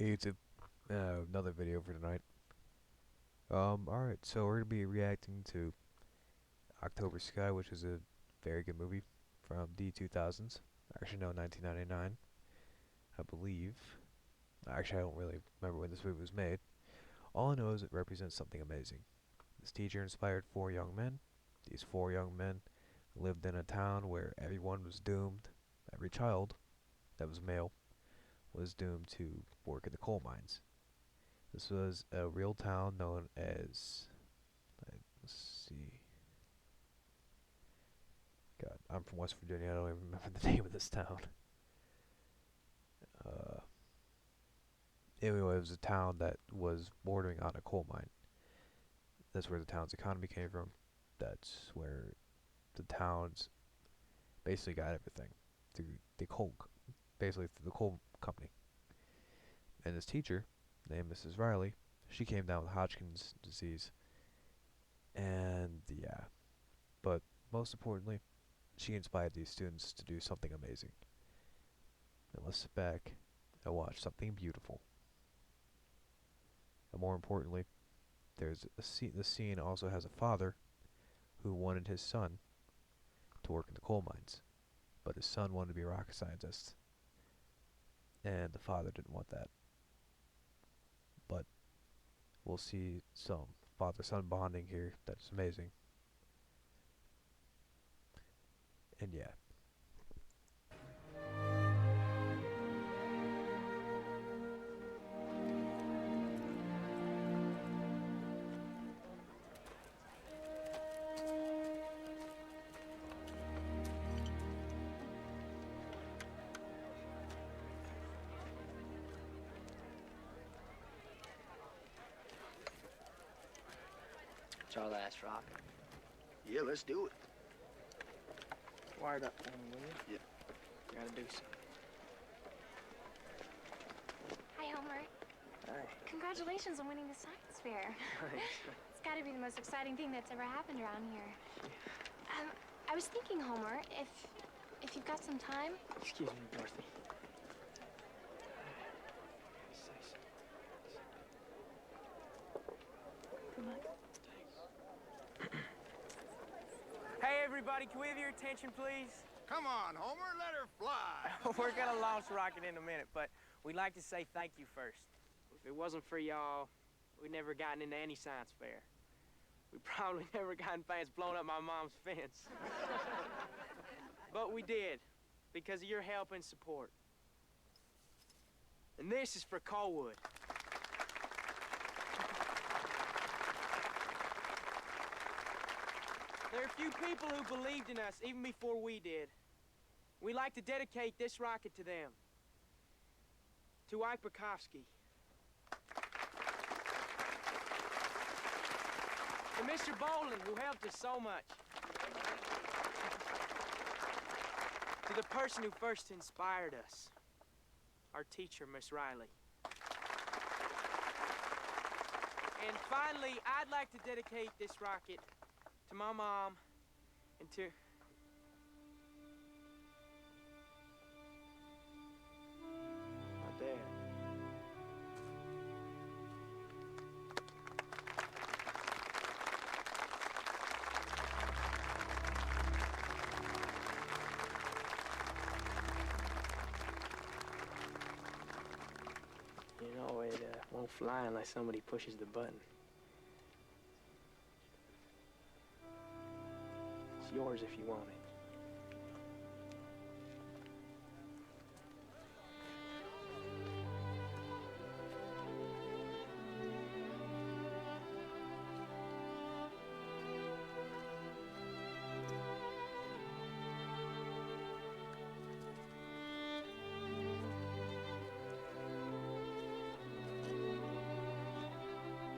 Hey YouTube, another video for tonight. Alright, so we're gonna be reacting to October Sky, which is a very good movie from the 2000s. Actually, no, 1999, I believe. Actually, I don't really remember when this movie was made. All I know is it represents something amazing. This teacher inspired four young men. These four young men lived in a town where everyone was doomed. Every child that was male was doomed to work in the coal mines. This was a real town known as, let's see, God, I'm from West Virginia, I don't even remember the name of this town. Uh, anyway, it was a town that was bordering on a coal mine. That's where the town's economy came from. That's where the towns basically got everything through the coal, basically through the coal company. And this teacher, named Mrs. Riley, she came down with Hodgkin's disease, and yeah, but most importantly, she inspired these students to do something amazing. Now let's sit back and watch something beautiful. And more importantly, there's a scene. The scene also has a father who wanted his son to work in the coal mines, but his son wanted to be a rocket scientist, and the father didn't want that. But we'll see some father-son bonding here that's amazing. And yeah, It's our last rock. Yeah, let's do it. Wired up for me, will you? Yeah. Gotta do something. Hi, Homer. Hi. Congratulations on winning the science fair. It's got to be the most exciting thing that's ever happened around here. I was thinking, Homer, if you've got some time. Excuse me, Dorothy. Good luck. Hey everybody, can we have your attention please? Come on, Homer, let her fly. We're gonna launch the rocket in a minute, but we'd like to say thank you first. If it wasn't for y'all, we'd never gotten into any science fair. We probably never gotten past blowing up my mom's fence. But we did, because of your help and support. And this is for Colwood. There are a few people who believed in us even before we did. We'd like to dedicate this rocket to them. To Ike Bukowski. To Mr. Boland, who helped us so much. To the person who first inspired us. Our teacher, Miss Riley. And finally, I'd like to dedicate this rocket to my mom, and to... my dad. You know, it won't fly unless somebody pushes the button. It's yours if you want it.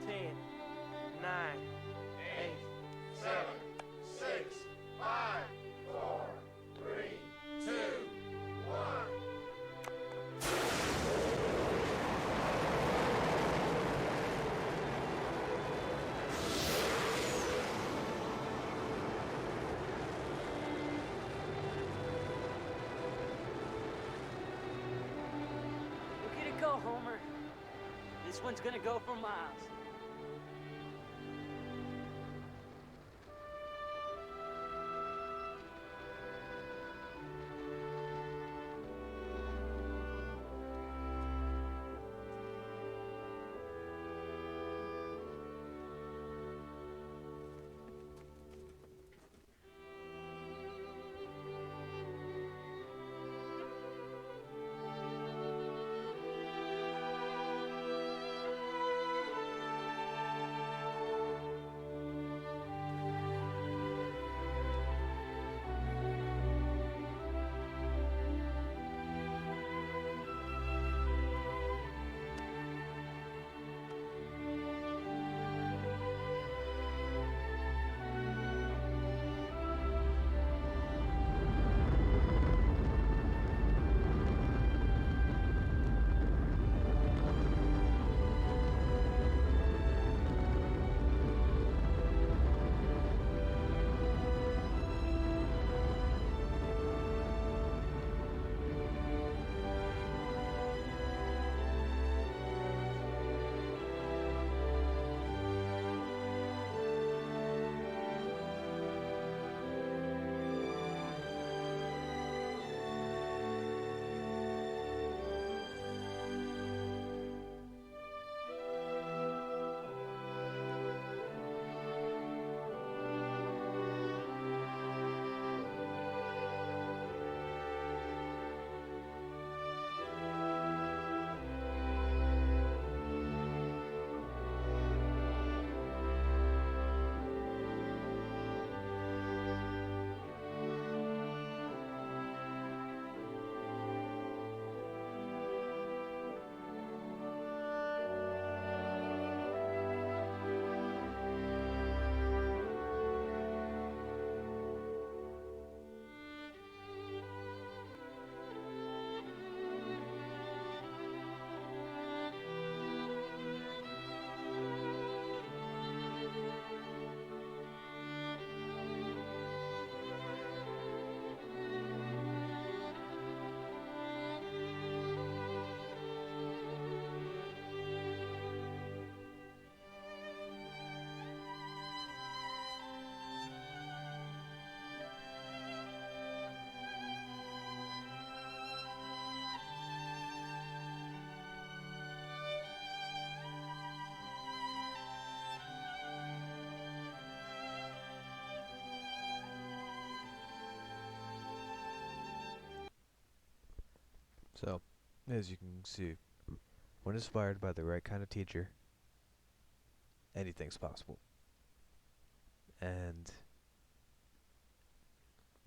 Ten, nine, 8, 7, 6, 5, This one's gonna go for miles. So, as you can see, when inspired by the right kind of teacher, anything's possible. And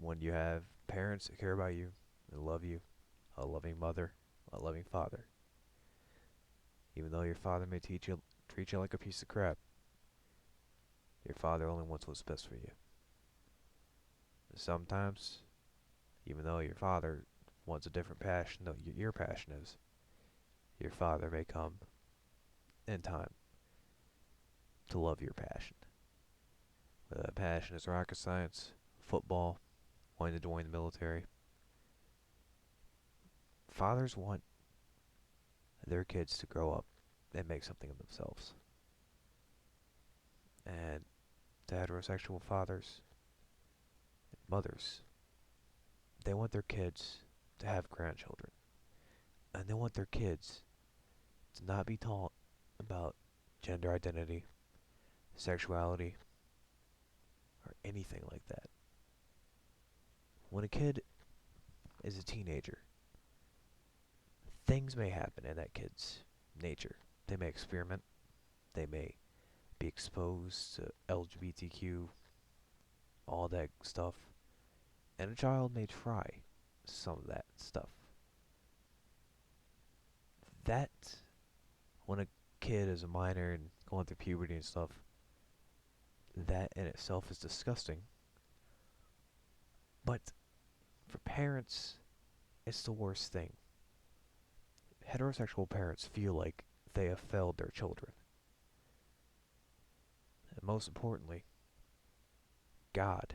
when you have parents that care about you and love you, a loving mother, a loving father, even though your father may treat you like a piece of crap, your father only wants what's best for you. Sometimes, even though your father wants a different passion than your passion is, your father may come in time to love your passion. Whether that passion is rocket science, football, wanting to join the military. Fathers want their kids to grow up and make something of themselves. And to heterosexual fathers and mothers, they want their kids to have grandchildren. And they want their kids to not be taught about gender identity, sexuality, or anything like that. When a kid is a teenager, things may happen in that kid's nature. They may experiment. They may be exposed to LGBTQ, all that stuff. And a child may try some of that stuff. That, when a kid is a minor and going through puberty and stuff, that in itself is disgusting. But for parents, it's the worst thing. Heterosexual parents feel like they have failed their children. And most importantly, God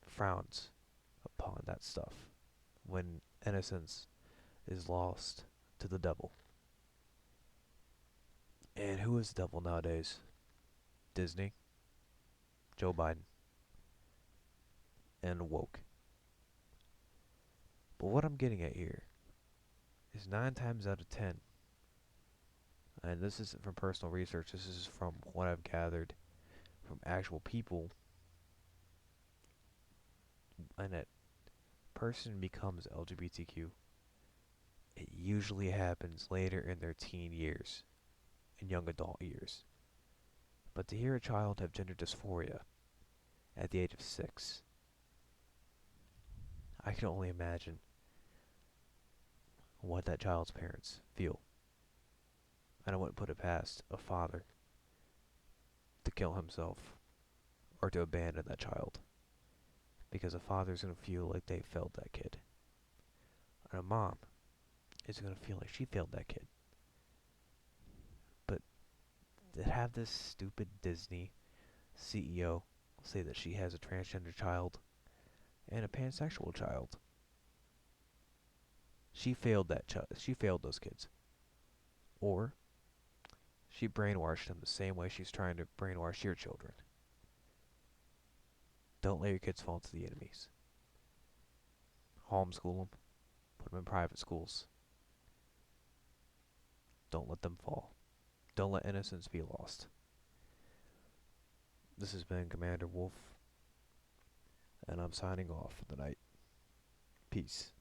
frowns upon that stuff when innocence is lost to the devil. And who is the devil nowadays? Disney, Joe Biden, and woke. But what I'm getting at here is 9 times out of 10, and this isn't from personal research, this is from what I've gathered from actual people, and that person becomes LGBTQ, it usually happens later in their teen years and young adult years. But to hear a child have gender dysphoria at the age of 6, I can only imagine what that child's parents feel. And I wouldn't put it past a father to kill himself or to abandon that child, because a father's going to feel like they failed that kid. And a mom is going to feel like she failed that kid. But to have this stupid Disney CEO say that she has a transgender child and a pansexual child, she failed that child. She failed those kids. Or she brainwashed them the same way she's trying to brainwash your children. Don't let your kids fall into the enemies. Homeschool them. Put them in private schools. Don't let them fall. Don't let innocence be lost. This has been Commander Wolf, and I'm signing off for the night. Peace.